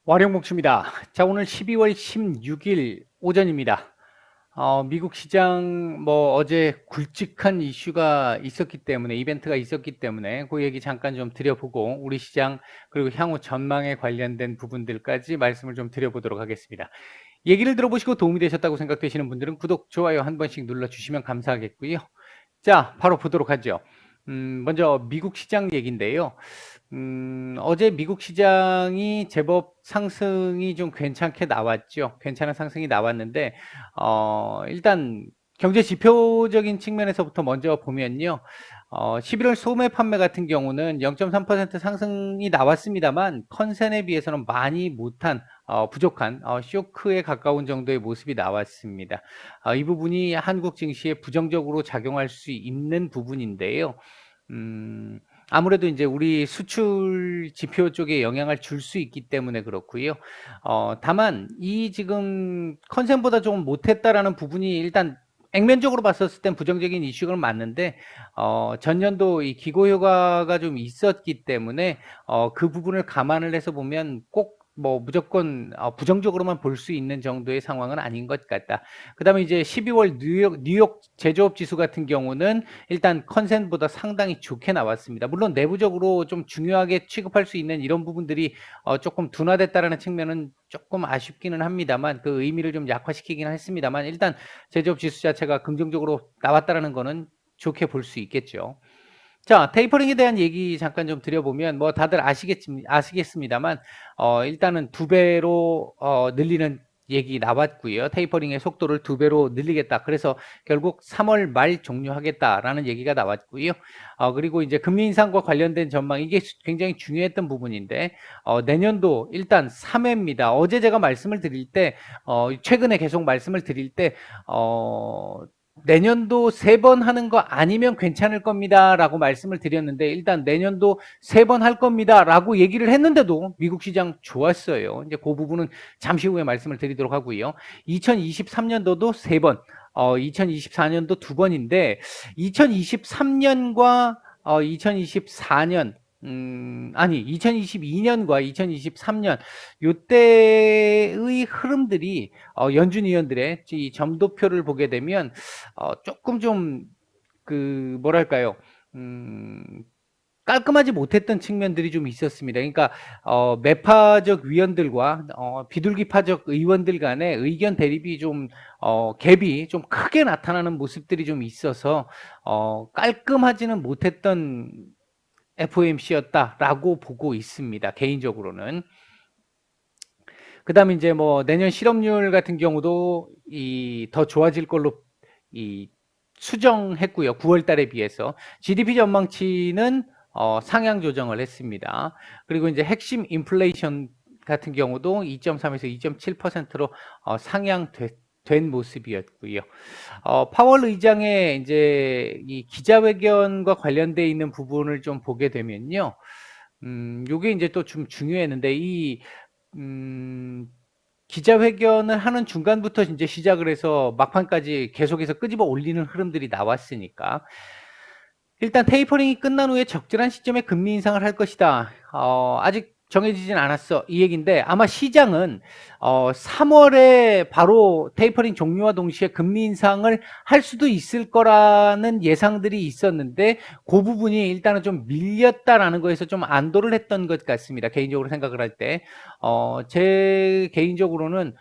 와룡목주입니다. 자, 오늘 12월 16일 오전입니다. 미국 시장 어제 굵직한 이슈가 있었기 때문에 이벤트가 있었기 때문에 그 얘기 잠깐 좀 드려보고 우리 시장 그리고 향후 전망에 관련된 부분들까지 말씀을 좀 드려보도록 하겠습니다. 얘기를 들어보시고 도움이 되셨다고 생각되시는 분들은 구독, 좋아요 한 번씩 눌러주시면 감사하겠고요. 자, 바로 보도록 하죠. 먼저 미국 시장 얘기인데요. 어제 미국 시장이 제법 상승이 좀 괜찮게 나왔죠. 괜찮은 상승이 나왔는데, 일단 경제 지표적인 측면에서부터 먼저 보면요. 11월 소매 판매 같은 경우는 0.3% 상승이 나왔습니다만, 컨센에 비해서는 많이 못한, 부족한, 쇼크에 가까운 정도의 모습이 나왔습니다. 이 부분이 한국 증시에 부정적으로 작용할 수 있는 부분인데요. 아무래도 이제 우리 수출 지표 쪽에 영향을 줄 수 있기 때문에 그렇고요. 다만 이 지금 컨센보다 조금 못했다라는 부분이 일단 액면적으로 봤었을 땐 부정적인 이슈가 맞는데, 전년도 이 기고 효과가 좀 있었기 때문에, 그 부분을 감안을 해서 보면 꼭 무조건 부정적으로만 볼 수 있는 정도의 상황은 아닌 것 같다. 그 다음에 이제 12월 뉴욕 제조업 지수 같은 경우는 일단 컨센보다 상당히 좋게 나왔습니다. 물론 내부적으로 좀 중요하게 취급할 수 있는 이런 부분들이 조금 둔화됐다라는 측면은 조금 아쉽기는 합니다만 그 의미를 좀 약화시키긴 했습니다만 일단 제조업 지수 자체가 긍정적으로 나왔다라는 거는 좋게 볼 수 있겠죠. 자, 테이퍼링에 대한 얘기 잠깐 좀 드려보면 다들 아시겠습니다만 일단은 두 배로 늘리는 얘기 나왔고요. 테이퍼링의 속도를 두 배로 늘리겠다. 그래서 결국 3월 말 종료하겠다라는 얘기가 나왔고요. 그리고 이제 금리 인상과 관련된 전망 이게 굉장히 중요했던 부분인데 내년도 일단 3회입니다. 어제 제가 말씀을 드릴 때 최근에 계속 말씀을 드릴 때 내년도 3번 하는 거 아니면 괜찮을 겁니다 라고 말씀을 드렸는데 일단 내년도 3번 할 겁니다 라고 얘기를 했는데도 미국 시장 좋았어요. 이제 그 부분은 잠시 후에 말씀을 드리도록 하고요. 2023년도도 3번, 2024년도 2번인데 2023년과 2024년 2022년과 2023년 요때의 흐름들이 연준 위원들의 이 점도표를 보게 되면 조금 좀 뭐랄까요? 음, 깔끔하지 못했던 측면들이 좀 있었습니다. 그러니까 매파적 위원들과 비둘기파적 의원들 간의 의견 대립이 좀 갭이 좀 크게 나타나는 모습들이 좀 있어서 깔끔하지는 못했던 FOMC였다라고 보고 있습니다. 개인적으로는. 그다음에 이제 내년 실업률 같은 경우도 더 좋아질 걸로 이 수정했고요. 9월 달에 비해서 GDP 전망치는 상향 조정을 했습니다. 그리고 이제 핵심 인플레이션 같은 경우도 2.3에서 2.7%로 상향된 모습이었고요. 파월 의장의 이제 이 기자회견과 관련돼 있는 부분을 좀 보게 되면요. 요게 이제 또 좀 중요했는데 음, 기자회견을 하는 중간부터 이제 시작을 해서 막판까지 계속해서 끄집어 올리는 흐름들이 나왔으니까 일단 테이퍼링이 끝난 후에 적절한 시점에 금리 인상을 할 것이다. 아직 정해지진 않았어. 이 얘기인데 아마 시장은 3월에 바로 테이퍼링 종료와 동시에 금리 인상을 할 수도 있을 거라는 예상들이 있었는데 그 부분이 일단은 좀 밀렸다라는 거에서 좀 안도를 했던 것 같습니다. 개인적으로 생각을 할 때. 제 개인적으로는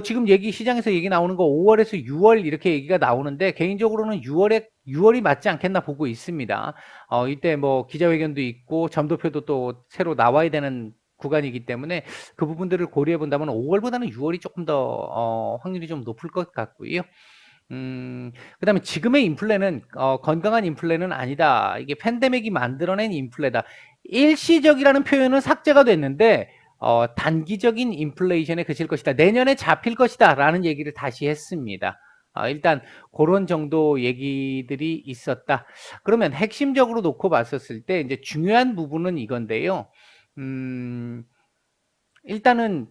지금 시장에서 얘기 나오는 거 5월에서 6월 이렇게 얘기가 나오는데 개인적으로는 6월이 맞지 않겠나 보고 있습니다. 이때 기자회견도 있고 점도표도 또 새로 나와야 되는 구간이기 때문에 그 부분들을 고려해 본다면 5월보다는 6월이 조금 더 확률이 좀 높을 것 같고요. 그다음에 지금의 인플레는 건강한 인플레는 아니다. 이게 팬데믹이 만들어낸 인플레다. 일시적이라는 표현은 삭제가 됐는데 단기적인 인플레이션에 그칠 것이다. 내년에 잡힐 것이다. 라는 얘기를 다시 했습니다. 일단 그런 정도 얘기들이 있었다. 그러면 핵심적으로 놓고 봤었을 때 이제 중요한 부분은 이건데요. 일단은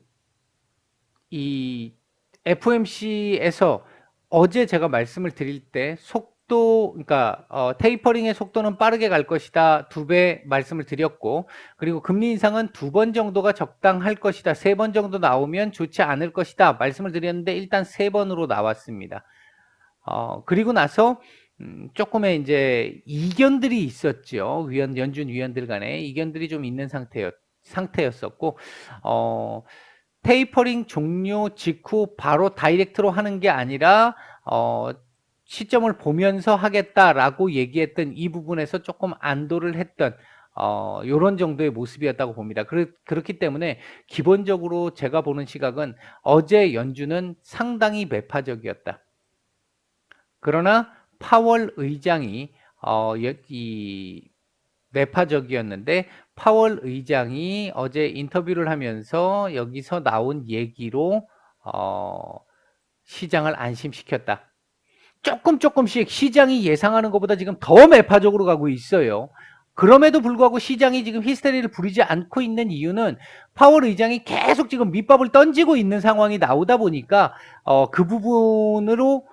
이 FOMC에서 어제 제가 말씀을 드릴 때 속도, 그러니까 테이퍼링의 속도는 빠르게 갈 것이다. 2배 말씀을 드렸고, 그리고 금리 인상은 2번 정도가 적당할 것이다. 3번 정도 나오면 좋지 않을 것이다. 말씀을 드렸는데 일단 3번으로 나왔습니다. 그리고 나서 조금의 이제 이견들이 있었죠. 연준 위원들 간에 이견들이 좀 있는 상태였었고, 테이퍼링 종료 직후 바로 다이렉트로 하는 게 아니라 시점을 보면서 하겠다라고 얘기했던 이 부분에서 조금 안도를 했던 요런 정도의 모습이었다고 봅니다. 그렇기 때문에 기본적으로 제가 보는 시각은 어제 연준은 상당히 매파적이었다. 그러나 파월 의장이 이 매파적이었는데 파월 의장이 어제 인터뷰를 하면서 여기서 나온 얘기로 시장을 안심시켰다. 조금씩 시장이 예상하는 것보다 지금 더 매파적으로 가고 있어요. 그럼에도 불구하고 시장이 지금 히스테리를 부리지 않고 있는 이유는 파월 의장이 계속 지금 밑밥을 던지고 있는 상황이 나오다 보니까 그 부분으로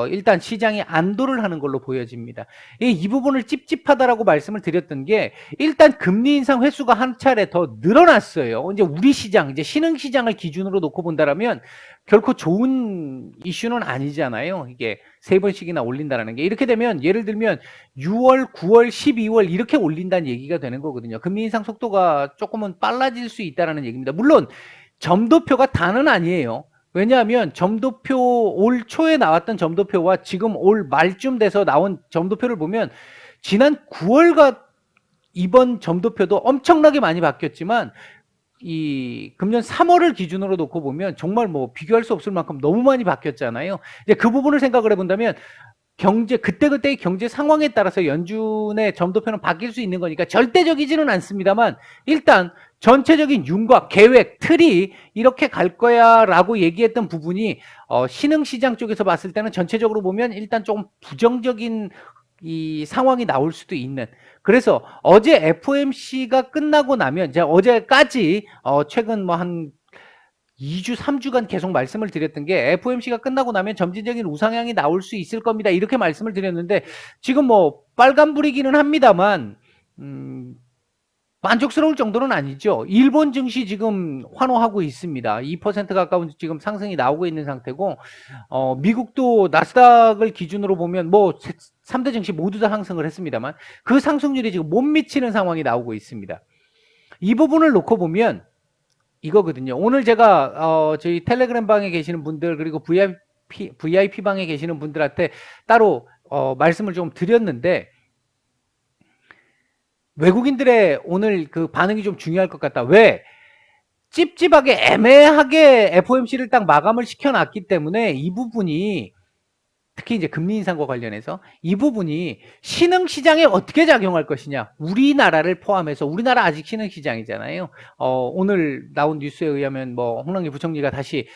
일단 시장이 안도를 하는 걸로 보여집니다. 이 부분을 찝찝하다라고 말씀을 드렸던 게 일단 금리 인상 횟수가 한 차례 더 늘어났어요. 이제 우리 시장, 이제 신흥 시장을 기준으로 놓고 본다라면 결코 좋은 이슈는 아니잖아요. 이게 3번씩이나 올린다라는 게 이렇게 되면 예를 들면 6월, 9월, 12월 이렇게 올린다는 얘기가 되는 거거든요. 금리 인상 속도가 조금은 빨라질 수 있다라는 얘기입니다. 물론 점도표가 다는 아니에요. 왜냐하면 점도표 올 초에 나왔던 점도표와 지금 올 말쯤 돼서 나온 점도표를 보면 지난 9월과 이번 점도표도 엄청나게 많이 바뀌었지만 이 금년 3월을 기준으로 놓고 보면 정말 뭐 비교할 수 없을 만큼 너무 많이 바뀌었잖아요. 이제 그 부분을 생각을 해본다면 그때그때의 경제 상황에 따라서 연준의 점도표는 바뀔 수 있는 거니까 절대적이지는 않습니다만 일단 전체적인 윤곽, 계획, 틀이 이렇게 갈 거야 라고 얘기했던 부분이 신흥시장 쪽에서 봤을 때는 전체적으로 보면 일단 조금 부정적인 이 상황이 나올 수도 있는. 그래서 어제 FOMC가 끝나고 나면 제가 어제까지 최근 뭐 한 2주, 3주간 계속 말씀을 드렸던 게 FOMC가 끝나고 나면 점진적인 우상향이 나올 수 있을 겁니다. 이렇게 말씀을 드렸는데 지금 뭐 빨간불이기는 합니다만 만족스러울 정도는 아니죠. 일본 증시 지금 환호하고 있습니다. 2% 가까운 지금 상승이 나오고 있는 상태고 미국도 나스닥을 기준으로 보면 뭐 3대 증시 모두 다 상승을 했습니다만 그 상승률이 지금 못 미치는 상황이 나오고 있습니다. 이 부분을 놓고 보면 이거거든요. 오늘 제가 저희 텔레그램 방에 계시는 분들 그리고 VIP 방에 계시는 분들한테 따로 말씀을 좀 드렸는데 외국인들의 오늘 그 반응이 좀 중요할 것 같다. 왜? 찝찝하게 애매하게 FOMC를 딱 마감을 시켜놨기 때문에 이 부분이 특히 이제 금리 인상과 관련해서 이 부분이 신흥 시장에 어떻게 작용할 것이냐. 우리나라를 포함해서 우리나라 아직 신흥 시장이잖아요. 오늘 나온 뉴스에 의하면 뭐 홍남기 부총리가 다시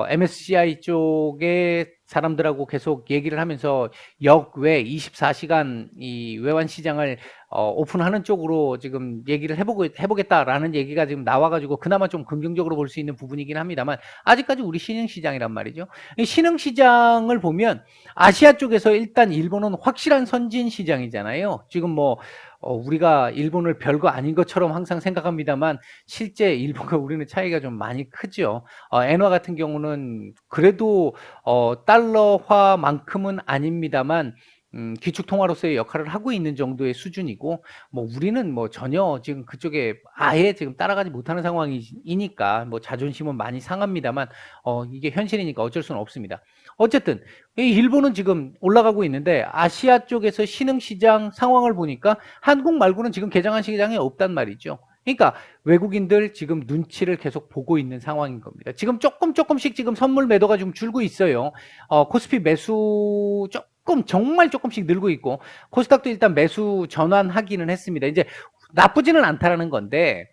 MSCI 쪽에 사람들하고 계속 얘기를 하면서 역외 24시간 이 외환 시장을 오픈하는 쪽으로 지금 얘기를 해보겠다라는 얘기가 지금 나와가지고 그나마 좀 긍정적으로 볼 수 있는 부분이긴 합니다만 아직까지 우리 신흥시장이란 말이죠. 이 신흥시장을 보면 아시아 쪽에서 일단 일본은 확실한 선진시장이잖아요. 지금 뭐 우리가 일본을 별거 아닌 것처럼 항상 생각합니다만 실제 일본과 우리는 차이가 좀 많이 크죠. 엔화 같은 경우는 그래도 달러화만큼은 아닙니다만 기축통화로서의 역할을 하고 있는 정도의 수준이고 뭐 우리는 뭐 전혀 지금 그쪽에 아예 지금 따라가지 못하는 상황이니까 뭐 자존심은 많이 상합니다만 이게 현실이니까 어쩔 수는 없습니다. 어쨌든 이 일본은 지금 올라가고 있는데 아시아 쪽에서 신흥시장 상황을 보니까 한국 말고는 지금 개장한 시장이 없단 말이죠. 그러니까 외국인들 지금 눈치를 계속 보고 있는 상황인 겁니다. 지금 조금씩 지금 선물 매도가 좀 줄고 있어요. 코스피 매수 정말 조금씩 늘고 있고 코스닥도 일단 매수 전환하기는 했습니다. 이제 나쁘지는 않다라는 건데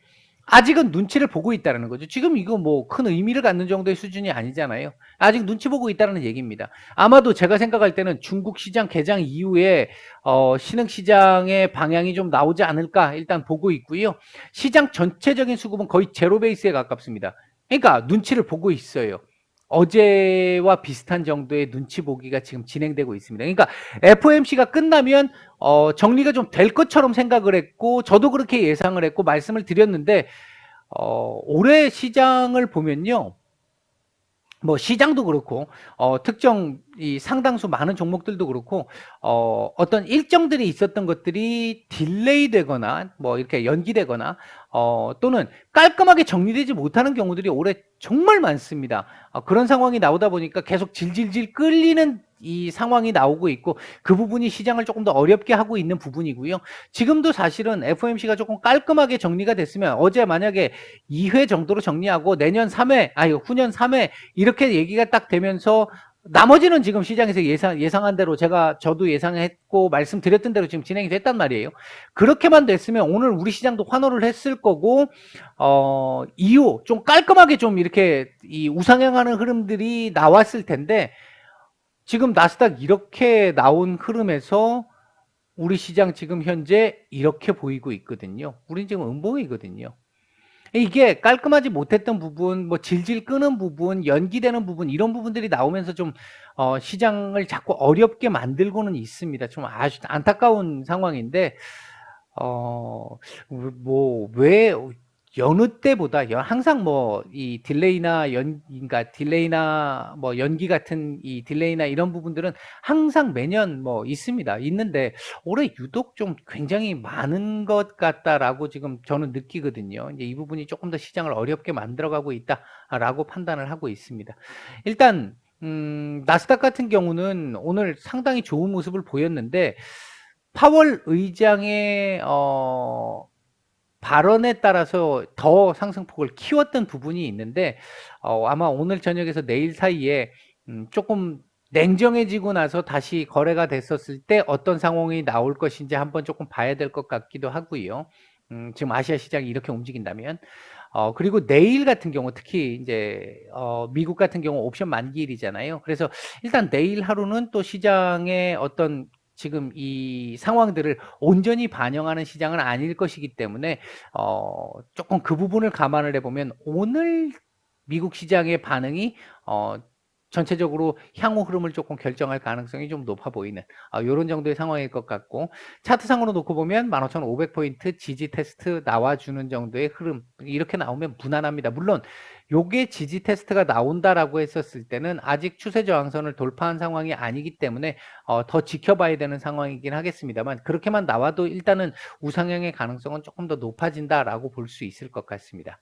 아직은 눈치를 보고 있다는 거죠. 지금 이거 뭐 큰 의미를 갖는 정도의 수준이 아니잖아요. 아직 눈치 보고 있다는 얘기입니다. 아마도 제가 생각할 때는 중국 시장 개장 이후에 신흥 시장의 방향이 좀 나오지 않을까 일단 보고 있고요. 시장 전체적인 수급은 거의 제로 베이스에 가깝습니다. 그러니까 눈치를 보고 있어요. 어제와 비슷한 정도의 눈치 보기가 지금 진행되고 있습니다. 그러니까 FOMC가 끝나면 정리가 좀 될 것처럼 생각을 했고 저도 그렇게 예상을 했고 말씀을 드렸는데 올해 시장을 보면요. 뭐 시장도 그렇고 특정 이 상당수 많은 종목들도 그렇고 어떤 일정들이 있었던 것들이 딜레이 되거나 뭐 이렇게 연기되거나 또는 깔끔하게 정리되지 못하는 경우들이 올해 정말 많습니다. 그런 상황이 나오다 보니까 계속 질질질 끌리는 이 상황이 나오고 있고 그 부분이 시장을 조금 더 어렵게 하고 있는 부분이고요. 지금도 사실은 FOMC가 조금 깔끔하게 정리가 됐으면 어제 만약에 2회 정도로 정리하고 내년 3회, 후년 3회 이렇게 얘기가 딱 되면서 나머지는 지금 시장에서 예상한 대로 저도 예상했고 말씀드렸던 대로 지금 진행이 됐단 말이에요. 그렇게만 됐으면 오늘 우리 시장도 환호를 했을 거고, 이후 좀 깔끔하게 좀 이렇게 이 우상향하는 흐름들이 나왔을 텐데, 지금 나스닥 이렇게 나온 흐름에서 우리 시장 지금 현재 이렇게 보이고 있거든요. 우린 지금 음봉이거든요. 이게 깔끔하지 못했던 부분, 뭐 질질 끄는 부분, 연기되는 부분 이런 부분들이 나오면서 좀 시장을 자꾸 어렵게 만들고는 있습니다. 좀 아주 안타까운 상황인데 왜 여느 때보다 항상 뭐 이 딜레이나 뭐 연기 같은 이 딜레이나 이런 부분들은 항상 매년 뭐 있습니다. 있는데 올해 유독 좀 굉장히 많은 것 같다라고 지금 저는 느끼거든요. 이제 이 부분이 조금 더 시장을 어렵게 만들어가고 있다라고 판단을 하고 있습니다. 일단 나스닥 같은 경우는 오늘 상당히 좋은 모습을 보였는데 파월 의장의 발언에 따라서 더 상승폭을 키웠던 부분이 있는데 아마 오늘 저녁에서 내일 사이에 조금 냉정해지고 나서 다시 거래가 됐었을 때 어떤 상황이 나올 것인지 한번 조금 봐야 될 것 같기도 하고요. 지금 아시아 시장이 이렇게 움직인다면 그리고 내일 같은 경우 특히 이제 미국 같은 경우 옵션 만기일이잖아요. 그래서 일단 내일 하루는 또 시장의 어떤 지금 이 상황들을 온전히 반영하는 시장은 아닐 것이기 때문에 조금 그 부분을 감안을 해보면 오늘 미국 시장의 반응이 전체적으로 향후 흐름을 조금 결정할 가능성이 좀 높아 보이는 요런 정도의 상황일 것 같고 차트상으로 놓고 보면 15,500포인트 지지 테스트 나와주는 정도의 흐름 이렇게 나오면 무난합니다. 물론 요게 지지 테스트가 나온다라고 했었을 때는 아직 추세 저항선을 돌파한 상황이 아니기 때문에 더 지켜봐야 되는 상황이긴 하겠습니다만 그렇게만 나와도 일단은 우상향의 가능성은 조금 더 높아진다라고 볼 수 있을 것 같습니다.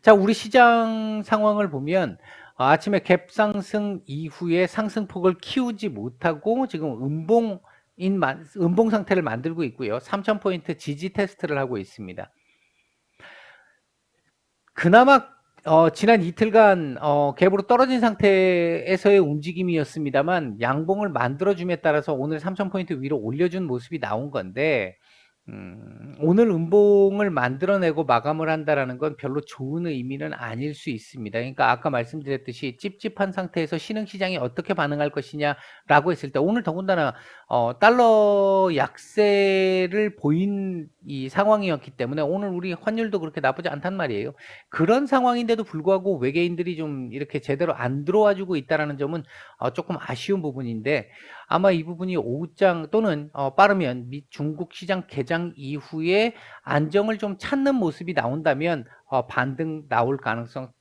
자, 우리 시장 상황을 보면 아침에 갭 상승 이후에 상승폭을 키우지 못하고 지금 음봉 상태를 만들고 있고요. 3,000포인트 지지 테스트를 하고 있습니다. 그나마 지난 이틀간 갭으로 떨어진 상태에서의 움직임이었습니다만 양봉을 만들어줌에 따라서 오늘 3,000포인트 위로 올려준 모습이 나온 건데 오늘 음봉을 만들어내고 마감을 한다라는 건 별로 좋은 의미는 아닐 수 있습니다. 그러니까 아까 말씀드렸듯이 찝찝한 상태에서 신흥시장이 어떻게 반응할 것이냐라고 했을 때 오늘 더군다나 달러 약세를 보인 이 상황이었기 때문에 오늘 우리 환율도 그렇게 나쁘지 않단 말이에요. 그런 상황인데도 불구하고 외계인들이 좀 이렇게 제대로 안 들어와주고 있다는 점은 조금 아쉬운 부분인데 아마 이 부분이 오후장 또는 빠르면 중국 시장 개장 이후에 안정을 좀 찾는 모습이 나온다면 반등 나올 가능성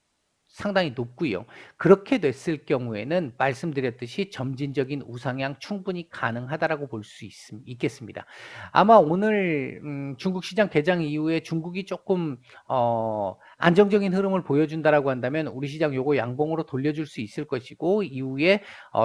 상당히 높고요. 그렇게 됐을 경우에는 말씀드렸듯이 점진적인 우상향 충분히 가능하다라고 볼 수 있겠습니다. 아마 오늘 중국 시장 개장 이후에 중국이 조금 안정적인 흐름을 보여준다라고 한다면 우리 시장 요거 양봉으로 돌려줄 수 있을 것이고 이후에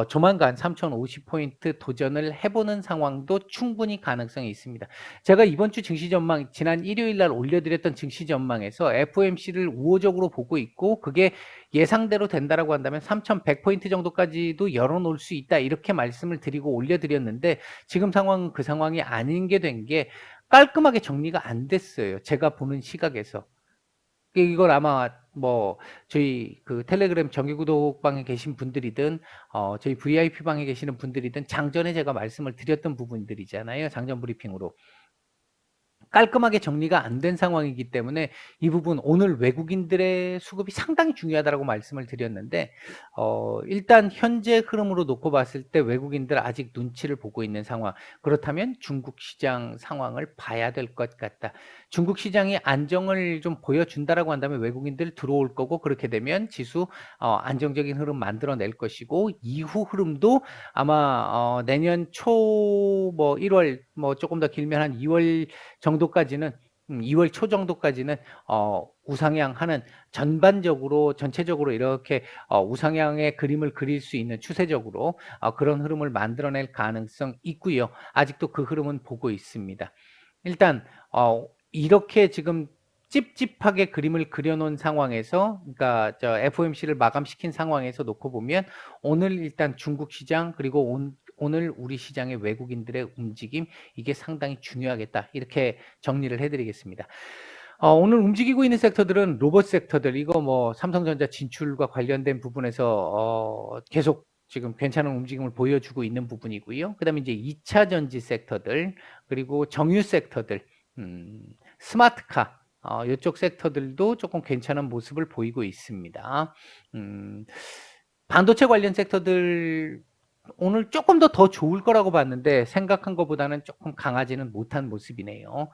조만간 3,050포인트 도전을 해보는 상황도 충분히 가능성이 있습니다. 제가 이번 주 증시 전망 지난 일요일 날 올려드렸던 증시 전망에서 FOMC를 우호적으로 보고 있고 그게 예상대로 된다라고 한다면 3,100포인트 정도까지도 열어놓을 수 있다 이렇게 말씀을 드리고 올려드렸는데 지금 상황은 그 상황이 아닌 게 된 게 깔끔하게 정리가 안 됐어요. 제가 보는 시각에서. 이걸 아마 뭐 저희 그 텔레그램 정기 구독방에 계신 분들이든 저희 VIP 방에 계시는 분들이든 장전에 제가 말씀을 드렸던 부분들이잖아요. 장전 브리핑으로. 깔끔하게 정리가 안 된 상황이기 때문에 이 부분 오늘 외국인들의 수급이 상당히 중요하다라고 말씀을 드렸는데 일단 현재 흐름으로 놓고 봤을 때 외국인들 아직 눈치를 보고 있는 상황. 그렇다면 중국 시장 상황을 봐야 될 것 같다. 중국 시장이 안정을 좀 보여준다라고 한다면 외국인들 들어올 거고 그렇게 되면 지수 안정적인 흐름 만들어낼 것이고 이후 흐름도 아마 내년 초 뭐 1월 뭐 조금 더 길면 한 2월 정도까지는 2월 초 정도까지는 우상향하는 전반적으로 전체적으로 이렇게 우상향의 그림을 그릴 수 있는 추세적으로 그런 흐름을 만들어낼 가능성 있고요. 아직도 그 흐름은 보고 있습니다. 일단 이렇게 지금 찝찝하게 그림을 그려놓은 상황에서 그러니까 FOMC를 마감시킨 상황에서 놓고 보면 오늘 일단 중국 시장 그리고 오늘 우리 시장의 외국인들의 움직임 이게 상당히 중요하겠다 이렇게 정리를 해드리겠습니다. 오늘 움직이고 있는 섹터들은 로봇 섹터들 이거 뭐 삼성전자 진출과 관련된 부분에서 계속 지금 괜찮은 움직임을 보여주고 있는 부분이고요. 그다음에 이제 2차 전지 섹터들 그리고 정유 섹터들 스마트카 이쪽 섹터들도 조금 괜찮은 모습을 보이고 있습니다. 반도체 관련 섹터들 오늘 조금 더 좋을 거라고 봤는데 생각한 것보다는 조금 강하지는 못한 모습이네요.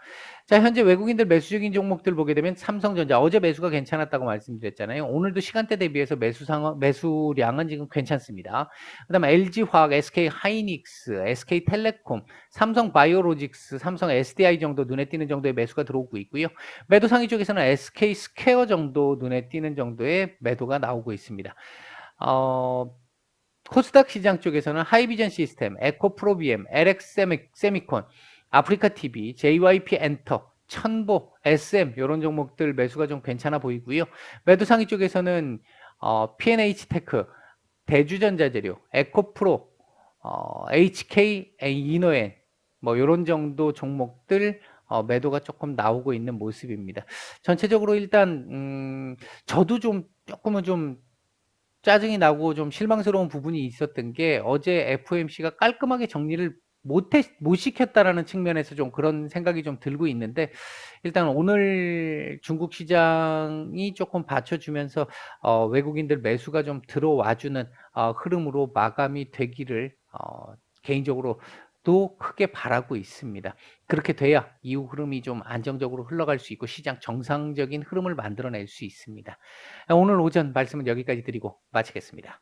자, 현재 외국인들 매수적인 종목들 보게 되면 삼성전자 어제 매수가 괜찮았다고 말씀드렸잖아요. 오늘도 시간대 대비해서 매수량은 지금 괜찮습니다. 그다음에 LG화학, SK하이닉스, SK텔레콤, 삼성바이오로직스, 삼성 SDI 정도 눈에 띄는 정도의 매수가 들어오고 있고요. 매도 상위 쪽에서는 SK스퀘어 정도 눈에 띄는 정도의 매도가 나오고 있습니다. 코스닥 시장 쪽에서는 하이비전 시스템, 에코프로비엠, LX세미콘, 아프리카TV, JYP 엔터, 천보, SM 이런 종목들 매수가 좀 괜찮아 보이고요. 매도 상위 쪽에서는 P&H테크, 대주전자재료, 에코프로, HK 이노엔 뭐 이런 정도 종목들 매도가 조금 나오고 있는 모습입니다. 전체적으로 일단 저도 조금은 좀 짜증이 나고 좀 실망스러운 부분이 있었던 게 어제 FOMC가 깔끔하게 정리를 못 시켰다라는 측면에서 좀 그런 생각이 좀 들고 있는데 일단 오늘 중국 시장이 조금 받쳐주면서 외국인들 매수가 좀 들어와주는 흐름으로 마감이 되기를 개인적으로 또 크게 바라고 있습니다. 그렇게 돼야 이후 흐름이 좀 안정적으로 흘러갈 수 있고 시장 정상적인 흐름을 만들어낼 수 있습니다. 오늘 오전 말씀은 여기까지 드리고 마치겠습니다.